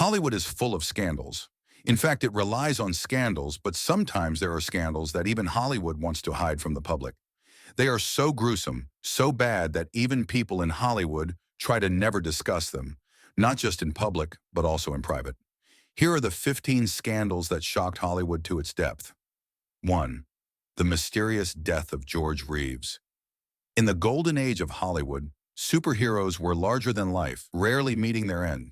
Hollywood is full of scandals. In fact, it relies on scandals, but sometimes there are scandals that even Hollywood wants to hide from the public. They are so gruesome, so bad that even people in Hollywood try to never discuss them, not just in public, but also in private. Here are the 15 scandals that shocked Hollywood to its depth. 1. The mysterious death of George Reeves. In the golden age of Hollywood, superheroes were larger than life, rarely meeting their end.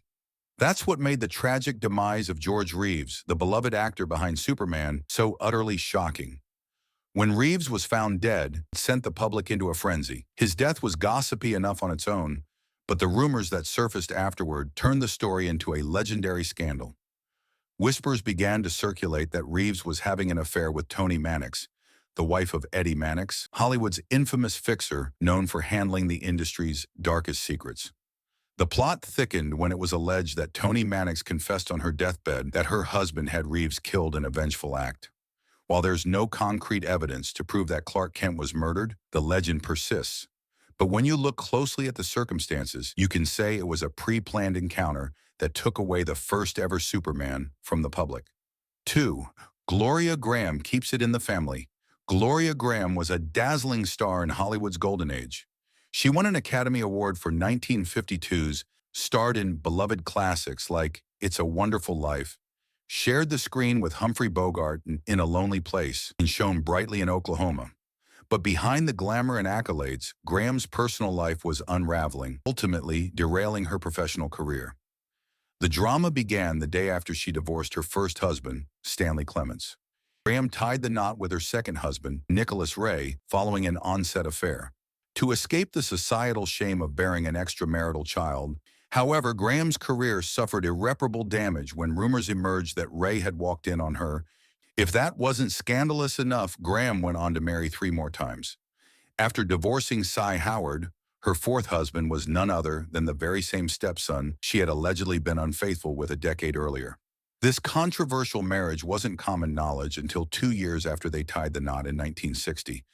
That's what made the tragic demise of George Reeves, the beloved actor behind Superman, so utterly shocking. When Reeves was found dead, it sent the public into a frenzy. His death was gossipy enough on its own, but the rumors that surfaced afterward turned the story into a legendary scandal. Whispers began to circulate that Reeves was having an affair with Toni Mannix, the wife of Eddie Mannix, Hollywood's infamous fixer known for handling the industry's darkest secrets. The plot thickened when it was alleged that Toni Mannix confessed on her deathbed that her husband had Reeves killed in a vengeful act. While there's no concrete evidence to prove that Clark Kent was murdered, the legend persists. But when you look closely at the circumstances, you can say it was a pre-planned encounter that took away the first-ever Superman from the public. 2. Gloria Grahame keeps it in the family. Gloria Grahame was a dazzling star in Hollywood's golden age. She won an Academy Award for 1952's, starred in beloved classics like It's a Wonderful Life, shared the screen with Humphrey Bogart in A Lonely Place, and shone brightly in Oklahoma. But behind the glamour and accolades, Graham's personal life was unraveling, ultimately derailing her professional career. The drama began the day after she divorced her first husband, Stanley Clements. Graham tied the knot with her second husband, Nicholas Ray, following an on-set affair. To escape the societal shame of bearing an extramarital child, however, Graham's career suffered irreparable damage when rumors emerged that Ray had walked in on her. If that wasn't scandalous enough, Graham went on to marry 3 more times. After divorcing Cy Howard, her fourth husband was none other than the very same stepson she had allegedly been unfaithful with a decade earlier. This controversial marriage wasn't common knowledge until 2 years after they tied the knot in 1960.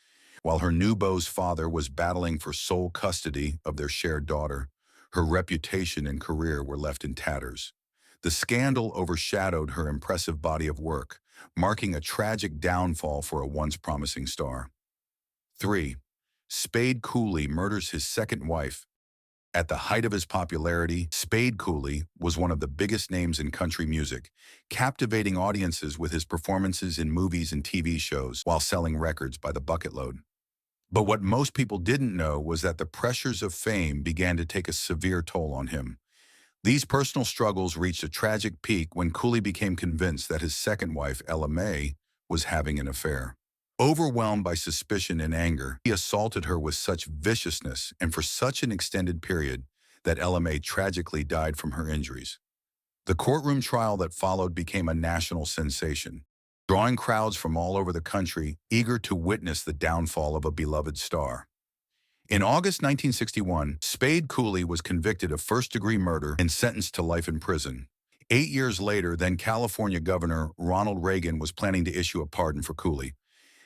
While her new beau's father was battling for sole custody of their shared daughter, her reputation and career were left in tatters. The scandal overshadowed her impressive body of work, marking a tragic downfall for a once promising star. 3. Spade Cooley murders his second wife. At the height of his popularity, Spade Cooley was one of the biggest names in country music, captivating audiences with his performances in movies and TV shows while selling records by the bucketload. But what most people didn't know was that the pressures of fame began to take a severe toll on him. These personal struggles reached a tragic peak when Cooley became convinced that his second wife, Ella May, was having an affair. Overwhelmed by suspicion and anger, he assaulted her with such viciousness and for such an extended period that Ella May tragically died from her injuries. The courtroom trial that followed became a national sensation, drawing crowds from all over the country eager to witness the downfall of a beloved star. In August 1961, Spade Cooley was convicted of first-degree murder and sentenced to life in prison. 8 years later, then California Governor Ronald Reagan was planning to issue a pardon for Cooley.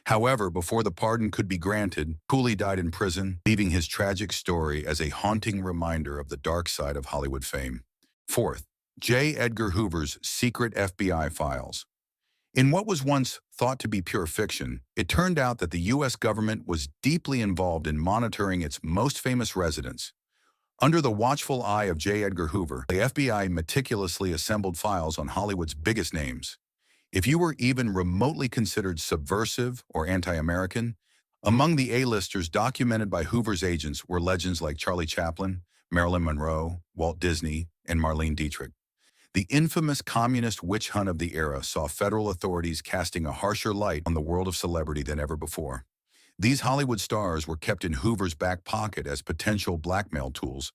However, before the pardon could be granted, Cooley died in prison, leaving his tragic story as a haunting reminder of the dark side of Hollywood fame. 4th, J. Edgar Hoover's secret FBI files. In what was once thought to be pure fiction, it turned out that the U.S. government was deeply involved in monitoring its most famous residents. Under the watchful eye of J. Edgar Hoover, the FBI meticulously assembled files on Hollywood's biggest names. If you were even remotely considered subversive or anti-American, among the A-listers documented by Hoover's agents were legends like Charlie Chaplin, Marilyn Monroe, Walt Disney, and Marlene Dietrich. The infamous communist witch hunt of the era saw federal authorities casting a harsher light on the world of celebrity than ever before. These Hollywood stars were kept in Hoover's back pocket as potential blackmail tools,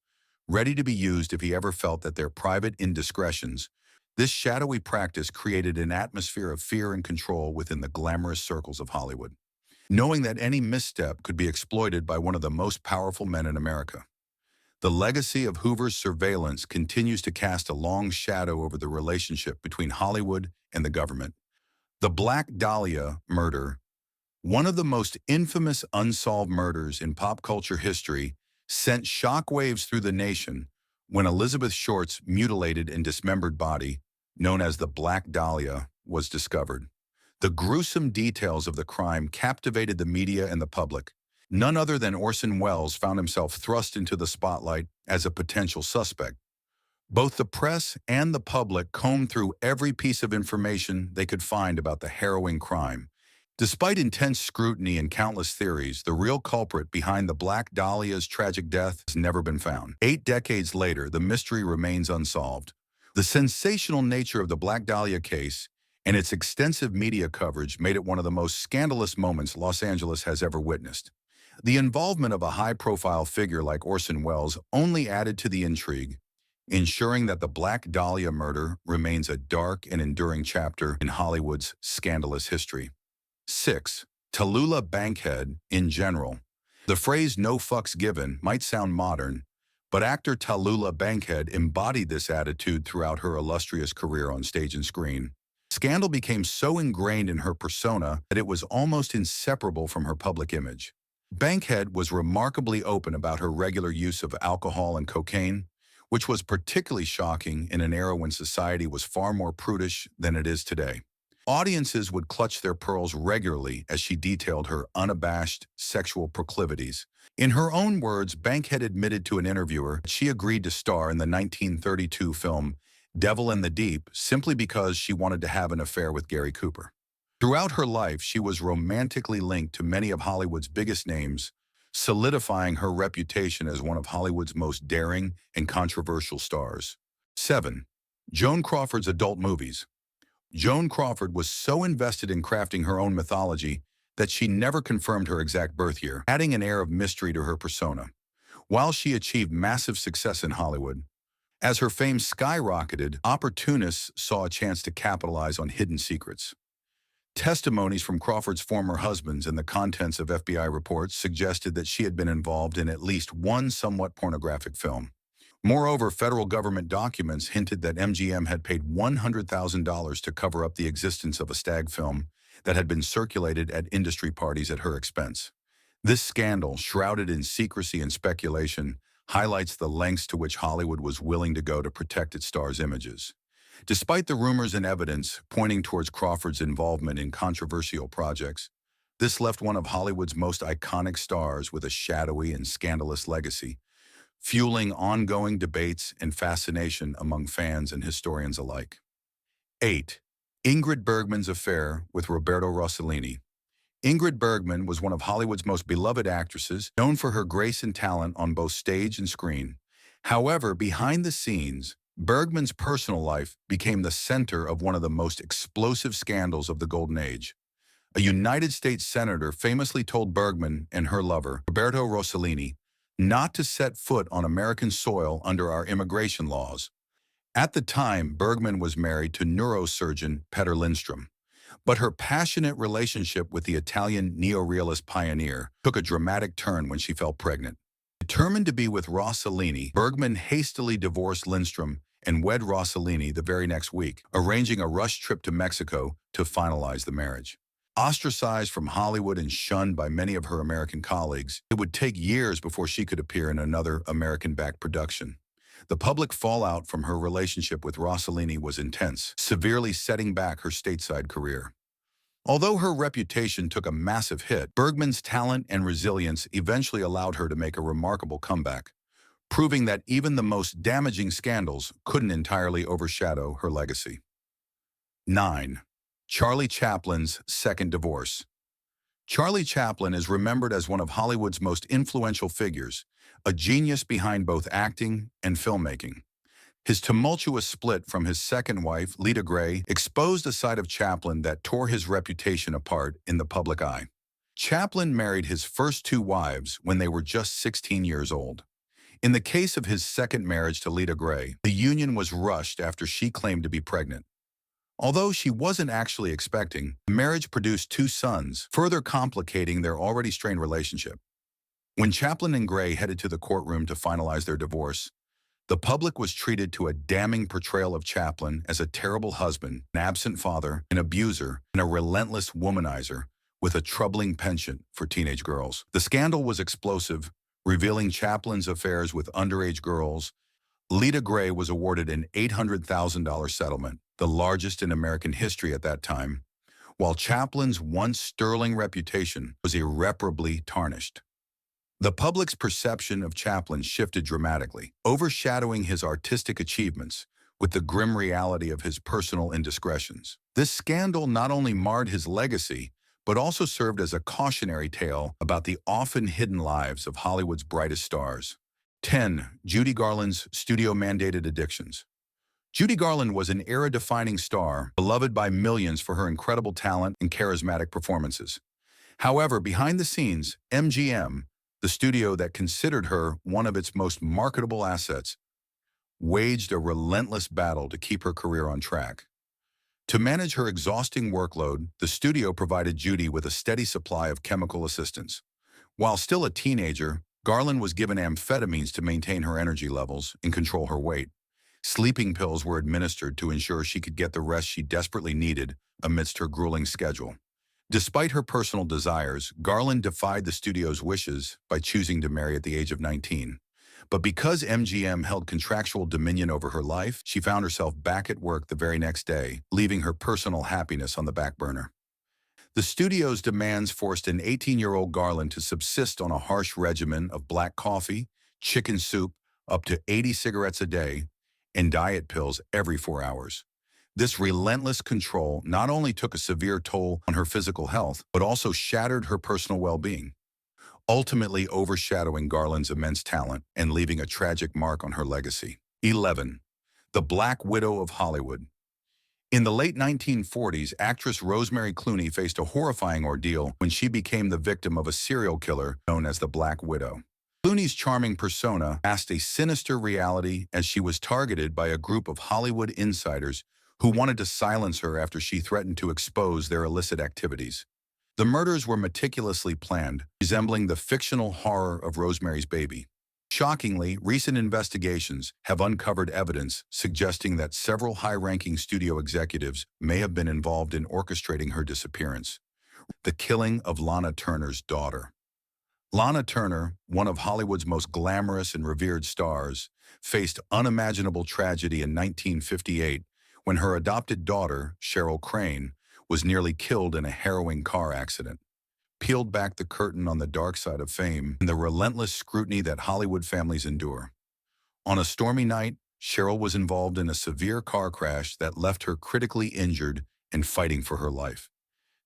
ready to be used if he ever felt that their private indiscretions. This shadowy practice created an atmosphere of fear and control within the glamorous circles of Hollywood, knowing that any misstep could be exploited by one of the most powerful men in America. The legacy of Hoover's surveillance continues to cast a long shadow over the relationship between Hollywood and the government. The Black Dahlia murder, one of the most infamous unsolved murders in pop culture history, sent shockwaves through the nation, when Elizabeth Short's mutilated and dismembered body, known as the Black Dahlia, was discovered. The gruesome details of the crime captivated the media and the public. None other than Orson Welles found himself thrust into the spotlight as a potential suspect. Both the press and the public combed through every piece of information they could find about the harrowing crime. Despite intense scrutiny and countless theories, the real culprit behind the Black Dahlia's tragic death has never been found. 8 decades later, the mystery remains unsolved. The sensational nature of the Black Dahlia case and its extensive media coverage made it one of the most scandalous moments Los Angeles has ever witnessed. The involvement of a high-profile figure like Orson Welles only added to the intrigue, ensuring that the Black Dahlia murder remains a dark and enduring chapter in Hollywood's scandalous history. 6. Tallulah Bankhead in general. The phrase "no fucks given" might sound modern, but actor Tallulah Bankhead embodied this attitude throughout her illustrious career on stage and screen. Scandal became so ingrained in her persona that it was almost inseparable from her public image. Bankhead was remarkably open about her regular use of alcohol and cocaine, which was particularly shocking in an era when society was far more prudish than it is today. Audiences would clutch their pearls regularly as she detailed her unabashed sexual proclivities. In her own words, Bankhead admitted to an interviewer that she agreed to star in the 1932 film Devil in the Deep simply because she wanted to have an affair with Gary Cooper. Throughout her life, she was romantically linked to many of Hollywood's biggest names, solidifying her reputation as one of Hollywood's most daring and controversial stars. 7. Joan Crawford's adult movies. Joan Crawford was so invested in crafting her own mythology that she never confirmed her exact birth year, adding an air of mystery to her persona. While she achieved massive success in Hollywood, as her fame skyrocketed, opportunists saw a chance to capitalize on hidden secrets. Testimonies from Crawford's former husbands and the contents of FBI reports suggested that she had been involved in at least one somewhat pornographic film. Moreover, federal government documents hinted that MGM had paid $100,000 to cover up the existence of a stag film that had been circulated at industry parties at her expense. This scandal, shrouded in secrecy and speculation, highlights the lengths to which Hollywood was willing to go to protect its stars' images. Despite the rumors and evidence pointing towards Crawford's involvement in controversial projects, this left one of Hollywood's most iconic stars with a shadowy and scandalous legacy, fueling ongoing debates and fascination among fans and historians alike. 8. Ingrid Bergman's affair with Roberto Rosolini. Ingrid Bergman was one of Hollywood's most beloved actresses, known for her grace and talent on both stage and screen. However, behind the scenes, Bergman's personal life became the center of one of the most explosive scandals of the Golden Age. A United States senator famously told Bergman and her lover, Roberto Rosolini, not to set foot on American soil under our immigration laws. At the time, Bergman was married to neurosurgeon Peter Lindstrom, but her passionate relationship with the Italian neorealist pioneer took a dramatic turn when she fell pregnant. Determined to be with Rosolini, Bergman hastily divorced Lindstrom and wed Rosolini the very next week, arranging a rush trip to Mexico to finalize the marriage. Ostracized from Hollywood and shunned by many of her American colleagues, it would take years before she could appear in another American-backed production. The public fallout from her relationship with Rosolini was intense, severely setting back her stateside career. Although her reputation took a massive hit, Bergman's talent and resilience eventually allowed her to make a remarkable comeback, proving that even the most damaging scandals couldn't entirely overshadow her legacy. 9. Charlie Chaplin's second divorce. Charlie Chaplin is remembered as one of Hollywood's most influential figures, a genius behind both acting and filmmaking. His tumultuous split from his second wife, Lita Grey, exposed a side of Chaplin that tore his reputation apart in the public eye. Chaplin married his first 2 wives when they were just 16 years old. In the case of his second marriage to Lita Grey, the union was rushed after she claimed to be pregnant. Although she wasn't actually expecting, the marriage produced 2 sons, further complicating their already strained relationship. When Chaplin and Grey headed to the courtroom to finalize their divorce, the public was treated to a damning portrayal of Chaplin as a terrible husband, an absent father, an abuser, and a relentless womanizer with a troubling penchant for teenage girls. The scandal was explosive, revealing Chaplin's affairs with underage girls, Lita Gray was awarded an $800,000 settlement, the largest in American history at that time, while Chaplin's once sterling reputation was irreparably tarnished. The public's perception of Chaplin shifted dramatically, overshadowing his artistic achievements with the grim reality of his personal indiscretions. This scandal not only marred his legacy, but also served as a cautionary tale about the often hidden lives of Hollywood's brightest stars. 10. Judy Garland's studio-mandated addictions. Judy Garland was an era-defining star, beloved by millions for her incredible talent and charismatic performances. However, behind the scenes, MGM, the studio that considered her one of its most marketable assets, waged a relentless battle to keep her career on track. To manage her exhausting workload, the studio provided Judy with a steady supply of chemical assistance. While still a teenager, Garland was given amphetamines to maintain her energy levels and control her weight. Sleeping pills were administered to ensure she could get the rest she desperately needed amidst her grueling schedule. Despite her personal desires, Garland defied the studio's wishes by choosing to marry at the age of 19. But because MGM held contractual dominion over her life, she found herself back at work the very next day, leaving her personal happiness on the back burner. The studio's demands forced an 18-year-old Garland to subsist on a harsh regimen of black coffee, chicken soup, up to 80 cigarettes a day, and diet pills every 4 hours. This relentless control not only took a severe toll on her physical health, but also shattered her personal well-being, ultimately overshadowing Garland's immense talent and leaving a tragic mark on her legacy. 11. The Black Widow of Hollywood. In the late 1940s, actress Rosemary Clooney faced a horrifying ordeal when she became the victim of a serial killer known as the Black Widow. Clooney's charming persona masked a sinister reality as she was targeted by a group of Hollywood insiders who wanted to silence her after she threatened to expose their illicit activities. The murders were meticulously planned, resembling the fictional horror of Rosemary's Baby. Shockingly, recent investigations have uncovered evidence suggesting that several high-ranking studio executives may have been involved in orchestrating her disappearance. The killing of Lana Turner's daughter. Lana Turner, one of Hollywood's most glamorous and revered stars, faced unimaginable tragedy in 1958 when her adopted daughter, Cheryl Crane, was nearly killed in a harrowing car accident. Peeled back the curtain on the dark side of fame and the relentless scrutiny that Hollywood families endure. On a stormy night, Cheryl was involved in a severe car crash that left her critically injured and fighting for her life.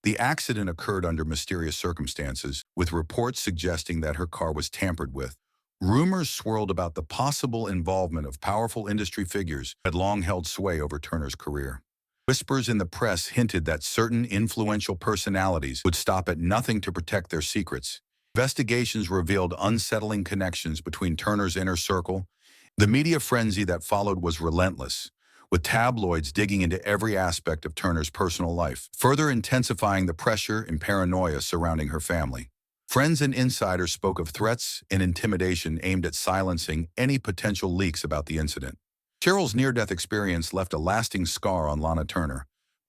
The accident occurred under mysterious circumstances, with reports suggesting that her car was tampered with. Rumors swirled about the possible involvement of powerful industry figures that had long held sway over Turner's career. Whispers in the press hinted that certain influential personalities would stop at nothing to protect their secrets. Investigations revealed unsettling connections between Turner's inner circle. The media frenzy that followed was relentless, with tabloids digging into every aspect of Turner's personal life, further intensifying the pressure and paranoia surrounding her family. Friends and insiders spoke of threats and intimidation aimed at silencing any potential leaks about the incident. Cheryl's near-death experience left a lasting scar on Lana Turner,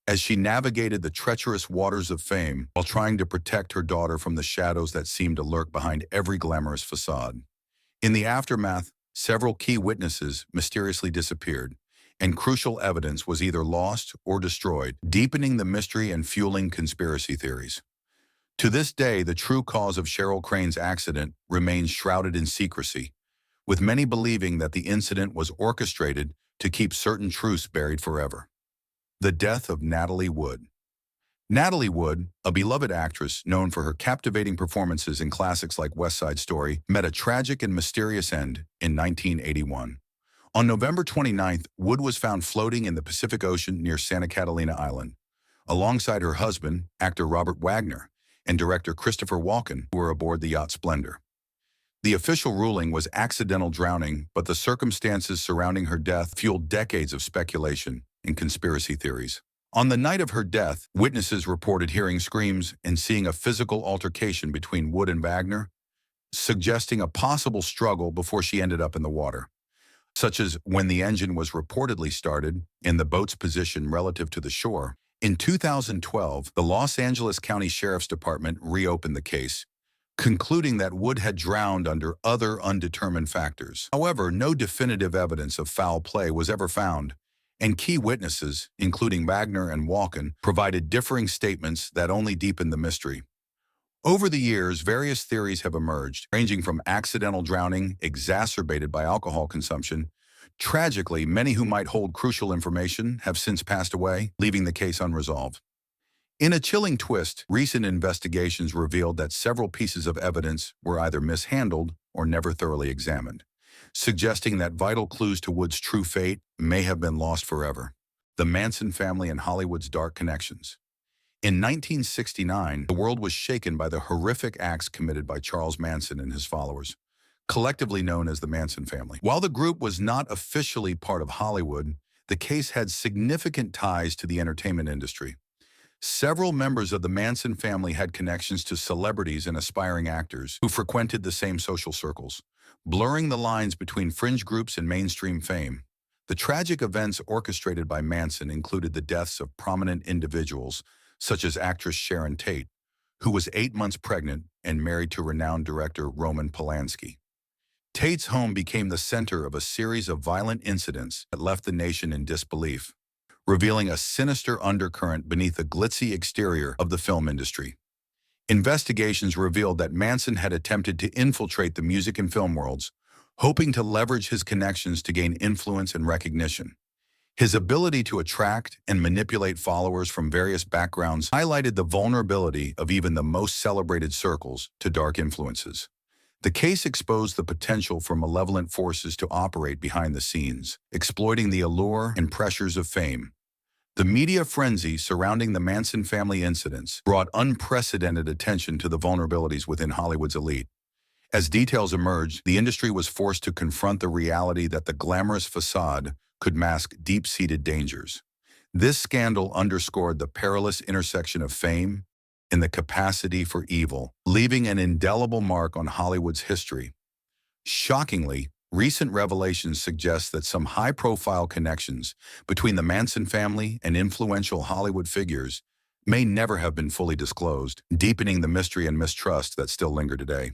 as she navigated the treacherous waters of fame while trying to protect her daughter from the shadows that seemed to lurk behind every glamorous facade. In the aftermath, several key witnesses mysteriously disappeared, and crucial evidence was either lost or destroyed, deepening the mystery and fueling conspiracy theories. To this day, the true cause of Cheryl Crane's accident remains shrouded in secrecy, with many believing that the incident was orchestrated to keep certain truths buried forever. The death of Natalie Wood. Natalie Wood, a beloved actress known for her captivating performances in classics like West Side Story, met a tragic and mysterious end in 1981. On November 29th, Wood was found floating in the Pacific Ocean near Santa Catalina Island, alongside her husband, actor Robert Wagner, and director Christopher Walken, who were aboard the yacht Splendor. The official ruling was accidental drowning, but the circumstances surrounding her death fueled decades of speculation and conspiracy theories. On the night of her death, witnesses reported hearing screams and seeing a physical altercation between Wood and Wagner, suggesting a possible struggle before she ended up in the water, such as when the engine was reportedly started and the boat's position relative to the shore. In 2012, the Los Angeles County Sheriff's Department reopened the case, concluding that Wood had drowned under other undetermined factors. However, no definitive evidence of foul play was ever found, and key witnesses, including Wagner and Walken, provided differing statements that only deepened the mystery. Over the years, various theories have emerged, ranging from accidental drowning exacerbated by alcohol consumption. Tragically, many who might hold crucial information have since passed away, leaving the case unresolved. In a chilling twist, recent investigations revealed that several pieces of evidence were either mishandled or never thoroughly examined, suggesting that vital clues to Wood's true fate may have been lost forever. The Manson family and Hollywood's dark connections. In 1969, the world was shaken by the horrific acts committed by Charles Manson and his followers, collectively known as the Manson family. While the group was not officially part of Hollywood, the case had significant ties to the entertainment industry. Several members of the Manson family had connections to celebrities and aspiring actors who frequented the same social circles, blurring the lines between fringe groups and mainstream fame. The tragic events orchestrated by Manson included the deaths of prominent individuals, such as actress Sharon Tate, who was 8 months pregnant and married to renowned director Roman Polanski. Tate's home became the center of a series of violent incidents that left the nation in disbelief, revealing a sinister undercurrent beneath the glitzy exterior of the film industry. Investigations revealed that Manson had attempted to infiltrate the music and film worlds, hoping to leverage his connections to gain influence and recognition. His ability to attract and manipulate followers from various backgrounds highlighted the vulnerability of even the most celebrated circles to dark influences. The case exposed the potential for malevolent forces to operate behind the scenes, exploiting the allure and pressures of fame. The media frenzy surrounding the Manson family incidents brought unprecedented attention to the vulnerabilities within Hollywood's elite. As details emerged, the industry was forced to confront the reality that the glamorous facade could mask deep-seated dangers. This scandal underscored the perilous intersection of fame and the capacity for evil, leaving an indelible mark on Hollywood's history. Shockingly, recent revelations suggest that some high-profile connections between the Manson family and influential Hollywood figures may never have been fully disclosed, deepening the mystery and mistrust that still linger today.